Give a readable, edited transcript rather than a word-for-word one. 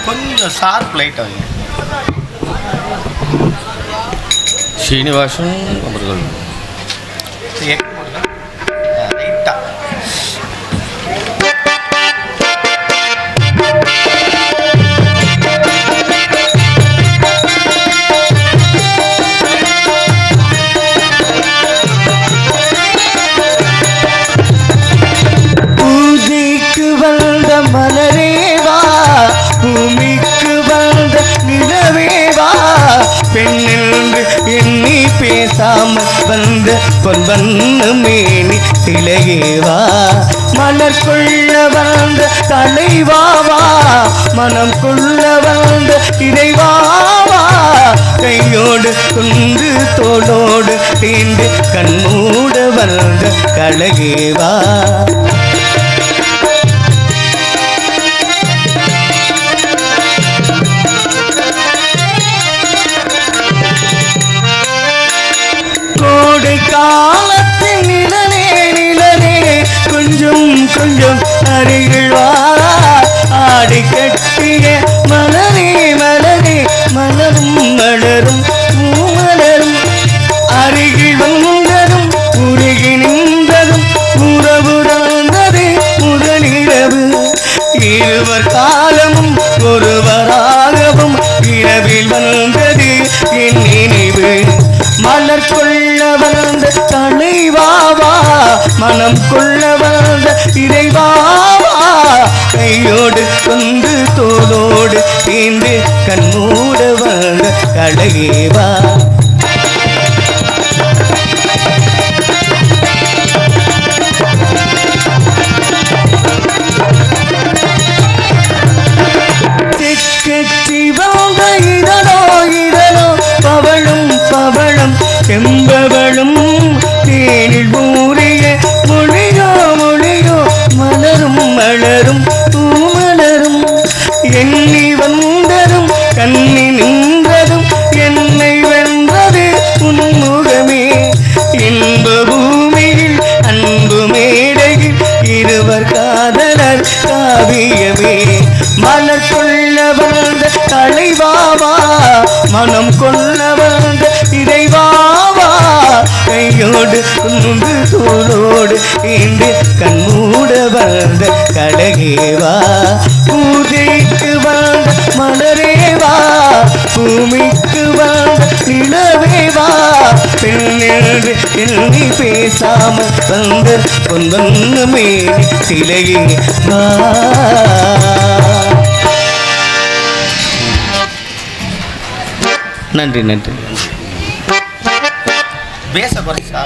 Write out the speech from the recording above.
கொஞ்சம் sharp light ஆகுங்க. ஸ்ரீனிவாசன் அவர்கள் பூஜைக்கு வந்த மலரேவா, பூமிக்கு வந்த நிலவேவா, பெண்ணென்று எண்ணி பேசாமல் வந்த பொன்வண்ண மேனி சிலையேவா, மலர் கொள்ள வந்த தலைவாவா, மனம் கொள்ள வந்த இறைவாவா, கையோடு கொண்டு தோளோடு தீண்டு கண்மூட வந்த கழகேவா, கோடை காலத்தின் நிழலே நிழலே கொஞ்சம் கொஞ்சம் அருகில் வா, ஆடி கட்டிய மலரே மலரே மலரும் மலரும் பூமலரும், அருகில் வந்ததும் உருகி நின்றதும் உறவுறந்தது முதலிரவு, இருவர் காலமும் ஒருவராகவும் இரவில் வந்தது என் நினைவு, மலர் கொள்ள வந்த தலைவாவா, மனம் கொள்ள வந்த இறைவாவா, கையோடு கொண்டு தோளோடு தீண்டு கண்மூட வந்த கழகேவா, செக்கச்சி வந்த இதழோ இதழோ பவளும் பவளம் செம்பவளும் தேனில் ஊறிய மொழியோ மொழியோ மலரும் மலரும் பூமலரும், எண்ணி வந்ததும் கண்ணி நின்றதும் என்னை வென்றது உன்முகமே, இன்ப பூமியில் அன்பு மேடையில் இருவர் காதலர் காவியமே, மலர் கொள்ள வந்த தலைவாவா, மனம் கொள்ள வந்த இறைவாவா, கையோடு கொண்டு தோளோடு தீண்டு கண்மூட வந்த கழகேவா, பூஜைக்கு வந்த மலரேவா, பூமிக்கு வந்த நிலவேவா, பெண்ணென்று எண்ணி பேசாமல் வந்த பொன்வண்ண மேனி சிலையே வா. நன்றி நன்றி. பேச குறைச்சா